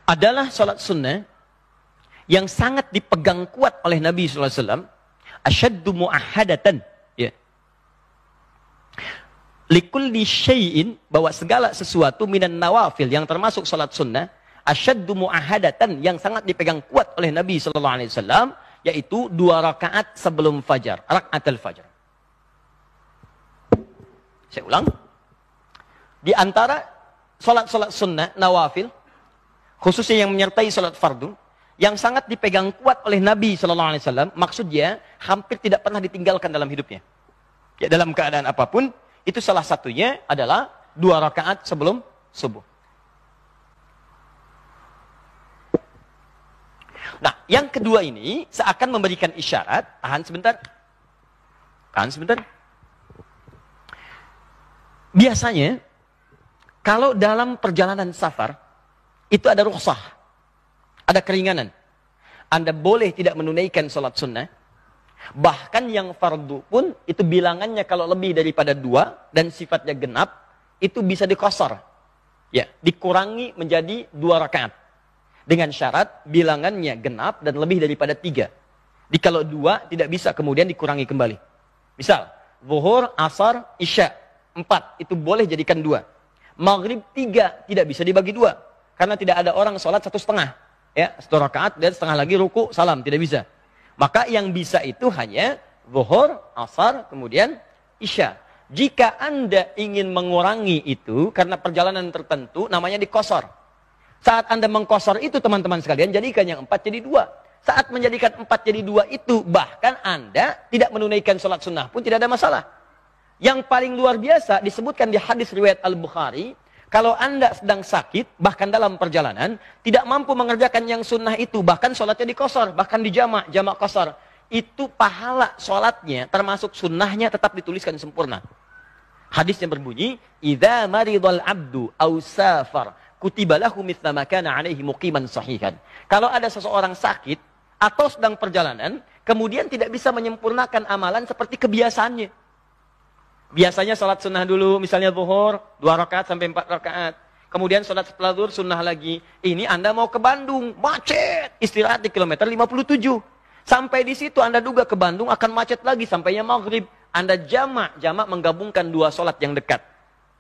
adalah salat sunnah yang sangat dipegang kuat oleh Nabi SAW. Asyaddu mu'ahadatan. Ya. Likulli syai'in, bahwa segala sesuatu minan nawafil yang termasuk salat sunnah, asyaddu mu'ahadatan, yang sangat dipegang kuat oleh Nabi SAW, yaitu 2 rakaat sebelum fajar, rakaatul fajar. Saya ulang. Di antara salat-salat sunnah, nawafil, khususnya yang menyertai salat fardu, yang sangat dipegang kuat oleh Nabi SAW, maksudnya hampir tidak pernah ditinggalkan dalam hidupnya. Ya, dalam keadaan apapun, itu salah satunya adalah 2 rakaat sebelum subuh. Nah, yang kedua ini seakan memberikan isyarat, tahan sebentar. Biasanya, kalau dalam perjalanan safar, itu ada rukhsah, ada keringanan. Anda boleh tidak menunaikan sholat sunnah. Bahkan yang fardu pun, itu bilangannya kalau lebih daripada 2, dan sifatnya genap, itu bisa dikosor. Ya, dikurangi menjadi 2 rakaat. Dengan syarat, bilangannya genap dan lebih daripada 3. Kalau 2, tidak bisa kemudian dikurangi kembali. Misal, zuhur, asar, isya, 4, itu boleh jadikan 2. Maghrib 3, tidak bisa dibagi 2. Karena tidak ada orang sholat 1,5. Ya, 1 rakaat dan setengah lagi ruku, salam, tidak bisa. Maka yang bisa itu hanya zuhur, asar, kemudian isya. Jika Anda ingin mengurangi itu karena perjalanan tertentu, namanya dikosor. Saat Anda mengkosor itu, teman-teman sekalian, jadikan yang 4 jadi 2. Saat menjadikan 4 jadi 2 itu, bahkan Anda tidak menunaikan sholat sunnah pun tidak ada masalah. Yang paling luar biasa disebutkan di hadis riwayat Al-Bukhari, kalau Anda sedang sakit, bahkan dalam perjalanan, tidak mampu mengerjakan yang sunnah itu, bahkan sholatnya dikosor, bahkan dijamak, jamak kosor, itu pahala sholatnya, termasuk sunnahnya, tetap dituliskan sempurna. Hadisnya berbunyi, "Idza maridal abdu aw safar, kutiba lahu mithla ma kana alaihi muqiman sahihan." Kalau ada seseorang sakit atau sedang perjalanan, kemudian tidak bisa menyempurnakan amalan seperti kebiasaannya. Biasanya sholat sunnah dulu, misalnya zuhur, 2 rakaat sampai 4 rakaat. Kemudian sholat setelah zuhur, sunnah lagi. Ini Anda mau ke Bandung, macet. Istirahat di kilometer 57. Sampai di situ Anda duga ke Bandung akan macet lagi sampainya maghrib. Anda jamak menggabungkan 2 sholat yang dekat.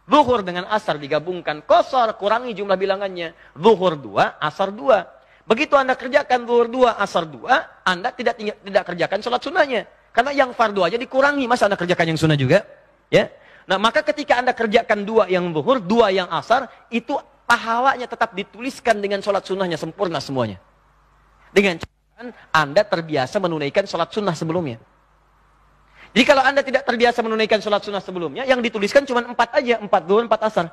Zuhur dengan asar digabungkan, kosor, kurangi jumlah bilangannya. Zuhur 2, asar 2. Begitu Anda kerjakan zuhur 2, asar 2, Anda tidak kerjakan sholat sunnahnya. Karena yang fardu aja dikurangi, masa Anda kerjakan yang sunnah juga? Ya. Nah, maka ketika Anda kerjakan 2 yang zuhur, 2 yang asar, itu pahalanya tetap dituliskan dengan sholat sunnahnya sempurna semuanya. Dengan catatan Anda terbiasa menunaikan sholat sunnah sebelumnya. Jadi kalau Anda tidak terbiasa menunaikan sholat sunnah sebelumnya, yang dituliskan cuma 4 aja, 4 zuhur, 4 asar.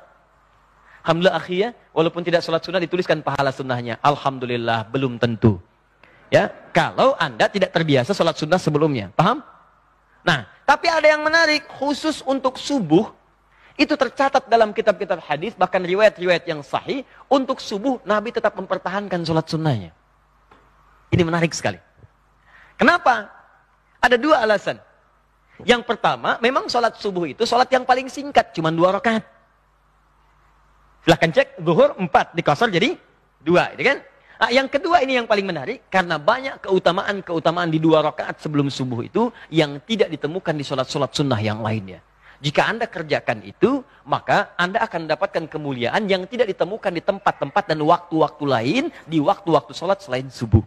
Alhamdulillah akhirnya, walaupun tidak sholat sunnah dituliskan pahala sunnahnya. Alhamdulillah, belum tentu. Ya, kalau Anda tidak terbiasa sholat sunnah sebelumnya. Paham? Nah, tapi ada yang menarik, khusus untuk subuh, itu tercatat dalam kitab-kitab hadis, bahkan riwayat-riwayat yang sahih, untuk subuh Nabi tetap mempertahankan sholat sunnahnya. Ini menarik sekali. Kenapa? Ada 2 alasan. Yang pertama, memang sholat subuh itu sholat yang paling singkat, cuma 2 rakaat. Silahkan cek, zuhur 4, dikosor jadi 2, gitu kan? Nah, yang kedua ini yang paling menarik, karena banyak keutamaan-keutamaan di 2 rakaat sebelum subuh itu yang tidak ditemukan di sholat-sholat sunnah yang lainnya. Jika Anda kerjakan itu, maka Anda akan mendapatkan kemuliaan yang tidak ditemukan di tempat-tempat dan waktu-waktu lain, di waktu-waktu sholat selain subuh.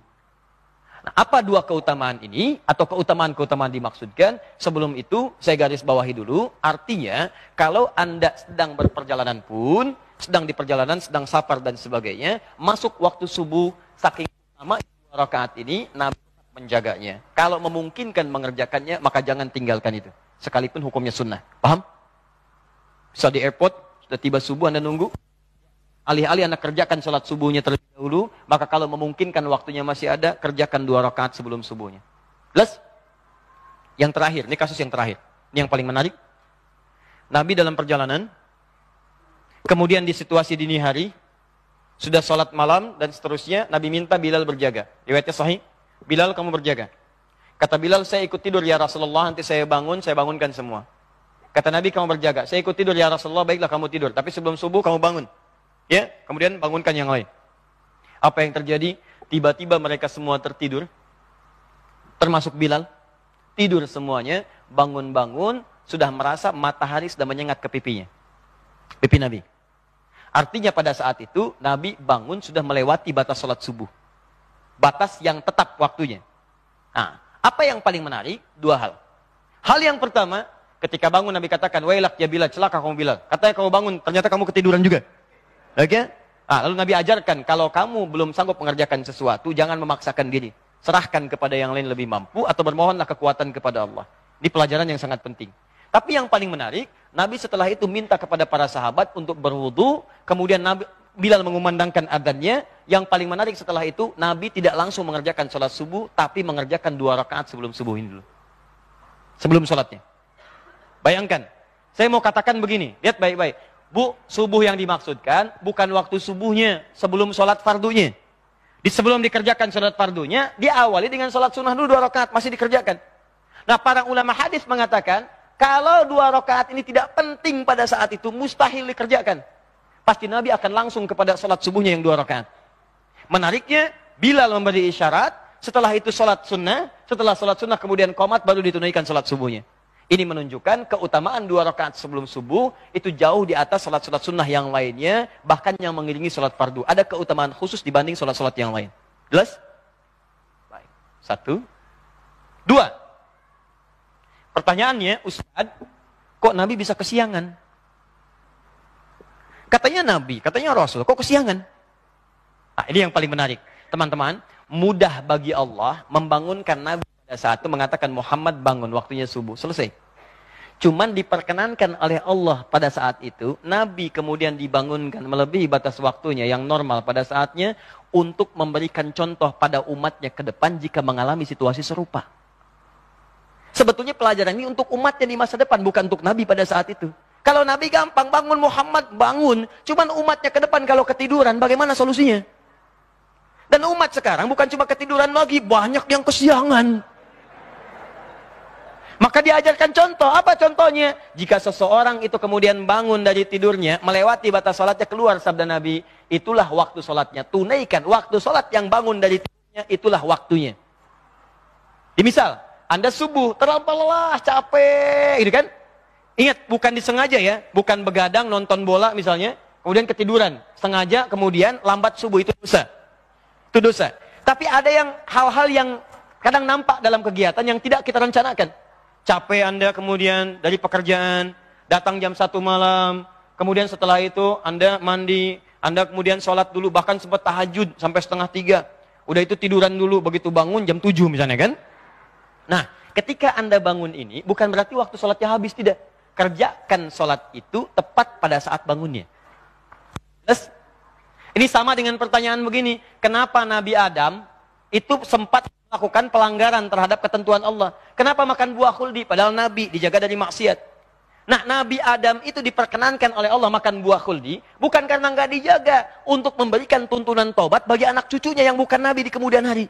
Nah, apa 2 keutamaan ini, atau keutamaan-keutamaan dimaksudkan? Sebelum itu, saya garis bawahi dulu, artinya, kalau Anda sedang berperjalanan pun, sedang di perjalanan, sedang safar dan sebagainya, masuk waktu subuh, saking lama 2 rakaat ini, Nabi menjaganya. Kalau memungkinkan mengerjakannya, maka jangan tinggalkan itu. Sekalipun hukumnya sunnah. Paham? Bisa di airport, sudah tiba subuh, Anda nunggu. Alih-alih Anda kerjakan sholat subuhnya terlebih dahulu, maka kalau memungkinkan waktunya masih ada, kerjakan 2 rakaat sebelum subuhnya. Plus, yang terakhir, ini kasus yang terakhir. Ini yang paling menarik. Nabi dalam perjalanan, kemudian di situasi dini hari, sudah sholat malam dan seterusnya, Nabi minta Bilal berjaga. Riwayatnya sahih, Bilal kamu berjaga. Kata Bilal, saya ikut tidur ya Rasulullah, nanti saya bangunkan semua. Kata Nabi, kamu berjaga. Saya ikut tidur ya Rasulullah, baiklah kamu tidur. Tapi sebelum subuh kamu bangun. Ya, kemudian bangunkan yang lain. Apa yang terjadi? Tiba-tiba mereka semua tertidur. Termasuk Bilal. Tidur semuanya. Bangun-bangun. Sudah merasa matahari sudah menyengat ke pipinya. Pipi Nabi. Artinya pada saat itu Nabi bangun sudah melewati batas sholat subuh. Batas yang tetap waktunya. Nah, apa yang paling menarik? Dua hal. Hal yang pertama, ketika bangun Nabi katakan, "Wailak ya Bilal, celaka kamu Bilal." Katanya kamu bangun, ternyata kamu ketiduran juga. Oke? Nah, lalu Nabi ajarkan, kalau kamu belum sanggup mengerjakan sesuatu, jangan memaksakan diri. Serahkan kepada yang lain lebih mampu, atau bermohonlah kekuatan kepada Allah. Ini pelajaran yang sangat penting. Tapi yang paling menarik, Nabi setelah itu minta kepada para sahabat untuk berwudu, kemudian Bilal mengumandangkan adzannya. Yang paling menarik setelah itu, Nabi tidak langsung mengerjakan sholat subuh, tapi mengerjakan 2 rakaat sebelum subuh ini dulu. Sebelum sholatnya. Bayangkan, saya mau katakan begini, lihat baik-baik. Bu, subuh yang dimaksudkan bukan waktu subuhnya, sebelum sholat fardunya. Sebelum dikerjakan sholat fardunya, diawali dengan sholat sunnah dulu 2 rakaat, masih dikerjakan. Nah, para ulama hadis mengatakan, kalau 2 rakaat ini tidak penting pada saat itu, mustahil dikerjakan. Pasti Nabi akan langsung kepada sholat subuhnya yang 2 rakaat. Menariknya, Bilal memberi isyarat, setelah itu sholat sunnah, setelah sholat sunnah kemudian qomat, baru ditunaikan sholat subuhnya. Ini menunjukkan keutamaan 2 rakaat sebelum subuh, itu jauh di atas sholat-sholat sunnah yang lainnya, bahkan yang mengiringi sholat fardu. Ada keutamaan khusus dibanding sholat-sholat yang lain. Jelas? Baik. 1. 2. Pertanyaannya, Ustaz, kok Nabi bisa kesiangan? Katanya Nabi, katanya Rasul, kok kesiangan? Nah, ini yang paling menarik. Teman-teman, mudah bagi Allah membangunkan Nabi pada saat itu mengatakan Muhammad bangun, waktunya subuh. Selesai. Cuman diperkenankan oleh Allah pada saat itu, Nabi kemudian dibangunkan melebihi batas waktunya yang normal pada saatnya untuk memberikan contoh pada umatnya ke depan jika mengalami situasi serupa. Sebetulnya pelajaran ini untuk umatnya di masa depan, bukan untuk Nabi pada saat itu. Kalau Nabi gampang bangun, Muhammad bangun. Cuman umatnya ke depan kalau ketiduran, bagaimana solusinya? Dan umat sekarang bukan cuma ketiduran lagi, banyak yang kesiangan. Maka diajarkan contoh. Apa contohnya? Jika seseorang itu kemudian bangun dari tidurnya, melewati batas sholatnya, keluar sabda Nabi, itulah waktu sholatnya. Tunaikan waktu sholat yang bangun dari tidurnya, itulah waktunya. Misal, Anda subuh, terlalu lelah, capek, gitu kan? Ingat, bukan disengaja ya, bukan begadang, nonton bola misalnya, kemudian ketiduran. Sengaja, kemudian lambat subuh, itu dosa. Itu dosa. Tapi ada yang hal-hal yang kadang nampak dalam kegiatan yang tidak kita rencanakan. Capek Anda kemudian dari pekerjaan, datang jam 1 malam, kemudian setelah itu Anda mandi, Anda kemudian sholat dulu, bahkan sempat tahajud sampai 2:30. Udah itu tiduran dulu, begitu bangun jam 7 misalnya kan. Nah, ketika Anda bangun ini, bukan berarti waktu sholatnya habis, tidak. Kerjakan sholat itu tepat pada saat bangunnya. Terus, ini sama dengan pertanyaan begini, kenapa Nabi Adam itu sempat melakukan pelanggaran terhadap ketentuan Allah? Kenapa makan buah khuldi? Padahal Nabi dijaga dari maksiat. Nah, Nabi Adam itu diperkenankan oleh Allah makan buah khuldi, bukan karena nggak dijaga, untuk memberikan tuntunan tobat bagi anak cucunya yang bukan Nabi di kemudian hari.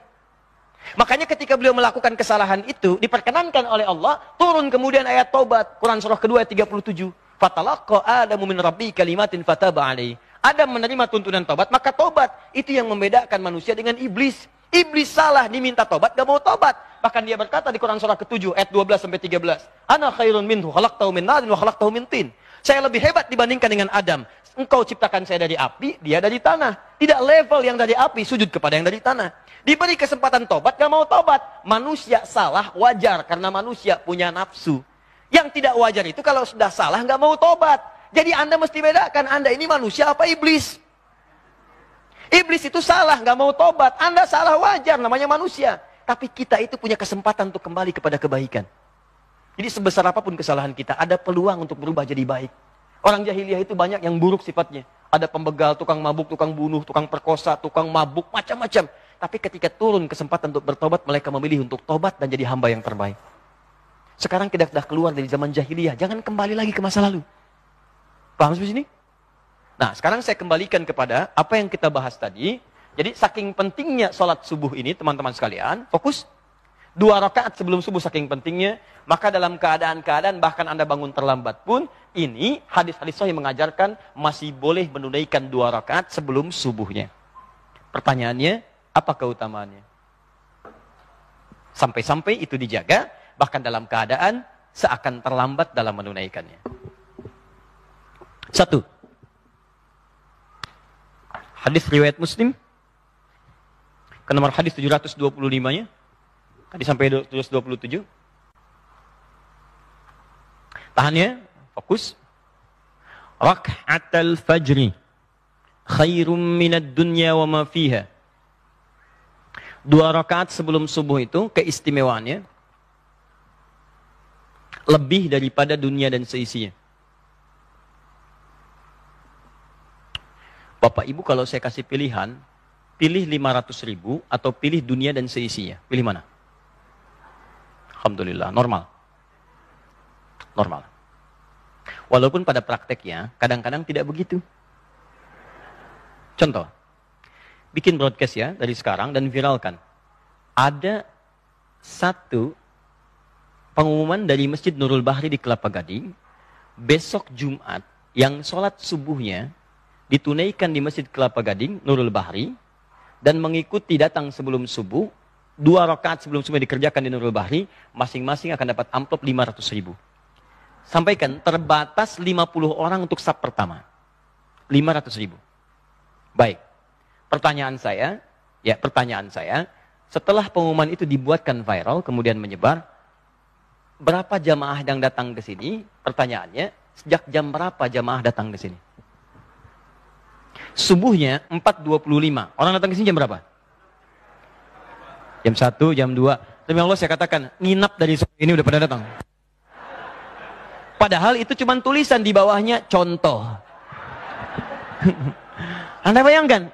Makanya ketika beliau melakukan kesalahan itu, diperkenankan oleh Allah, turun kemudian ayat tobat. Quran surah kedua ayat 37. Fatalaqa Adamu min Rabbi kalimatin fataba alaihi. Adam menerima tuntunan tobat, maka tobat. Itu yang membedakan manusia dengan iblis. Iblis salah, diminta tobat, gak mau tobat. Bahkan dia berkata di Quran surah ke-7, ayat 12-13. Ana khairun minhu, khalaqtahu min narin wa khalaqtahu min tin. Saya lebih hebat dibandingkan dengan Adam. Engkau ciptakan saya dari api, dia dari tanah. Tidak level yang dari api, sujud kepada yang dari tanah. Diberi kesempatan tobat, gak mau tobat. Manusia salah, wajar, karena manusia punya nafsu. Yang tidak wajar itu kalau sudah salah, gak mau tobat. Jadi Anda mesti bedakan, Anda ini manusia apa iblis? Iblis itu salah, gak mau tobat. Anda salah, wajar, namanya manusia. Tapi kita itu punya kesempatan untuk kembali kepada kebaikan. Jadi sebesar apapun kesalahan kita, ada peluang untuk berubah jadi baik. Orang jahiliyah itu banyak yang buruk sifatnya. Ada pembegal, tukang mabuk, tukang bunuh, tukang perkosa, tukang mabuk, macam-macam. Tapi ketika turun kesempatan untuk bertobat, mereka memilih untuk tobat dan jadi hamba yang terbaik. Sekarang kita sudah keluar dari zaman jahiliyah, jangan kembali lagi ke masa lalu. Paham sampai sini? Nah, sekarang saya kembalikan kepada apa yang kita bahas tadi. Jadi saking pentingnya sholat subuh ini, teman-teman sekalian, fokus. 2 rakaat sebelum subuh saking pentingnya, maka dalam keadaan-keadaan bahkan Anda bangun terlambat pun, ini hadis-hadis sahih mengajarkan masih boleh menunaikan 2 rakaat sebelum subuhnya. Pertanyaannya, apa keutamaannya? Sampai-sampai itu dijaga, bahkan dalam keadaan seakan terlambat dalam menunaikannya. Satu, hadis riwayat Muslim, ke nomor hadis 725-nya, tadi sampai 727. Tahannya, fokus. Rak'atal fajri khairum minad dunya wa ma fiha. 2 rakaat sebelum subuh itu keistimewaannya lebih daripada dunia dan seisinya. Bapak Ibu, kalau saya kasih pilihan, pilih 500.000 atau pilih dunia dan seisinya, pilih mana? Alhamdulillah, normal. Normal. Walaupun pada prakteknya kadang-kadang tidak begitu. Contoh, bikin broadcast ya dari sekarang dan viralkan. Ada satu pengumuman dari Masjid Nurul Bahri di Kelapa Gading, besok Jumat yang sholat subuhnya ditunaikan di Masjid Kelapa Gading, Nurul Bahri, dan mengikuti datang sebelum subuh, 2 rakaat sebelum subuh dikerjakan di Nurul Bahri, masing-masing akan dapat amplop 500.000. Sampaikan, terbatas 50 orang untuk sab pertama. 500.000. Baik. Pertanyaan saya, setelah pengumuman itu dibuatkan viral, kemudian menyebar, berapa jamaah yang datang ke sini? Pertanyaannya, sejak jam berapa jamaah datang ke sini? Subuhnya 4.25. Orang datang ke sini jam berapa? Jam 1, jam 2. Demi Allah saya katakan, nginap dari sore ini udah pada datang. Padahal itu cuma tulisan di bawahnya, contoh. Anda bayangkan?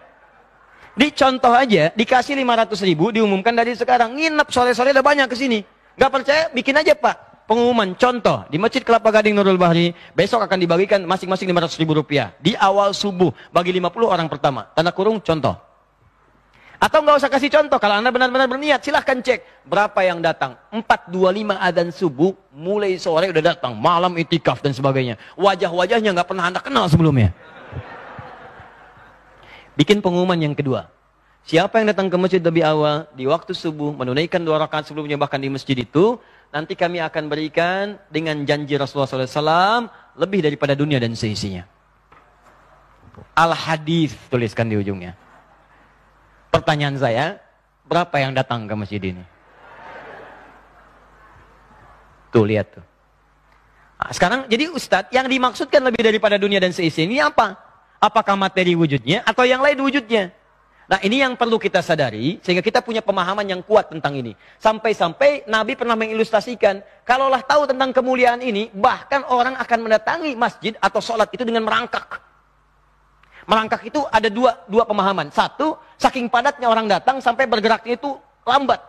Di contoh aja, dikasih 500.000, diumumkan dari sekarang. Nginep sore-sore udah banyak ke sini. Gak percaya, bikin aja Pak. Pengumuman, contoh. Di Masjid Kelapa Gading Nurul Bahri, besok akan dibagikan masing-masing 500.000 rupiah. Di awal subuh, bagi 50 orang pertama. Tanda kurung, contoh. Atau nggak usah kasih contoh. Kalau Anda benar-benar berniat, silahkan cek. Berapa yang datang? 4.25 adzan subuh, mulai sore udah datang. Malam itikaf dan sebagainya. Wajah-wajahnya nggak pernah Anda kenal sebelumnya. Bikin pengumuman yang kedua. Siapa yang datang ke masjid lebih awal, di waktu subuh, menunaikan 2 rakaat sebelumnya, bahkan di masjid itu, nanti kami akan berikan dengan janji Rasulullah SAW, lebih daripada dunia dan seisinya. Al-Hadis, tuliskan di ujungnya. Pertanyaan saya, berapa yang datang ke masjid ini? Tuh, lihat tuh. Nah, sekarang, jadi Ustadz, yang dimaksudkan lebih daripada dunia dan seisinya ini apa? Apakah materi wujudnya atau yang lain wujudnya? Nah, ini yang perlu kita sadari sehingga kita punya pemahaman yang kuat tentang ini. Sampai-sampai Nabi pernah mengilustrasikan, kalaulah tahu tentang kemuliaan ini, bahkan orang akan mendatangi masjid atau sholat itu dengan merangkak. Merangkak itu ada dua pemahaman. Satu, saking padatnya orang datang sampai bergeraknya itu lambat.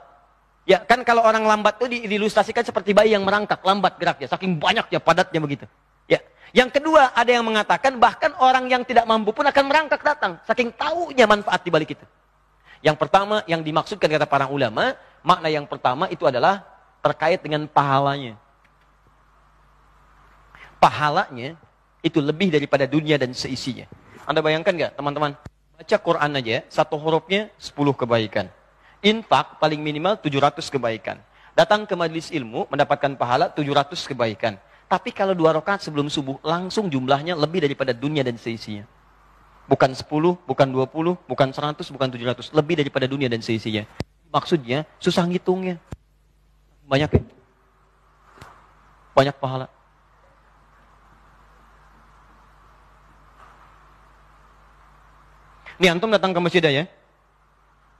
Ya, kan kalau orang lambat itu diilustrasikan seperti bayi yang merangkak, lambat geraknya, saking banyaknya, padatnya begitu. Ya. Yang kedua, ada yang mengatakan bahkan orang yang tidak mampu pun akan merangkak datang. Saking tahunya manfaat di balik itu. Yang pertama, yang dimaksudkan kata para ulama, makna yang pertama itu adalah terkait dengan pahalanya. Pahalanya itu lebih daripada dunia dan seisinya. Anda bayangkan nggak, teman-teman? Baca Quran aja, 1 hurufnya 10 kebaikan. Infak paling minimal 700 kebaikan. Datang ke majelis ilmu, mendapatkan pahala 700 kebaikan. Tapi kalau 2 rakaat sebelum subuh, langsung jumlahnya lebih daripada dunia dan seisinya. Bukan 10, bukan 20, bukan 100, bukan 700. Lebih daripada dunia dan seisinya. Maksudnya, susah ngitungnya. Banyak ya? Banyak pahala. Nih, antum datang ke masjid ya.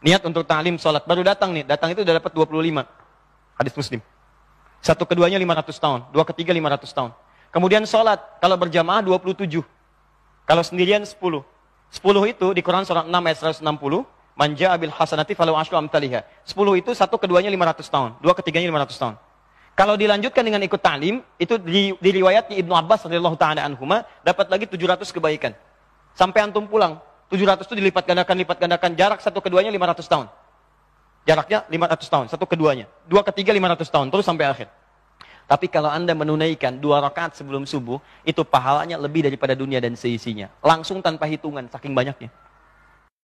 Niat untuk ta'lim, sholat. Baru datang nih. Datang itu udah dapat 25. Hadis Muslim. 1 keduanya 500 tahun, 2 ketiga 500 tahun. Kemudian sholat, kalau berjamaah 27. Kalau sendirian 10. 10 itu di Quran surah 6 ayat 160, man ja'a bil hasanati falahu asyru amsalihha. 10 itu 1 keduanya 500 tahun, 2 ketiganya 500 tahun. Kalau dilanjutkan dengan ikut ta'lim, itu di riwayatnya Ibnu Abbas radhiyallahu ta'ala anhuma, dapat lagi 700 kebaikan. Sampai antum pulang, 700 itu dilipat gandakan, jarak 1 keduanya 500 tahun. Jaraknya 500 tahun, 1 keduanya. 2 ketiga 500 tahun, terus sampai akhir. Tapi kalau Anda menunaikan 2 rakaat sebelum subuh, itu pahalanya lebih daripada dunia dan seisinya. Langsung tanpa hitungan, saking banyaknya.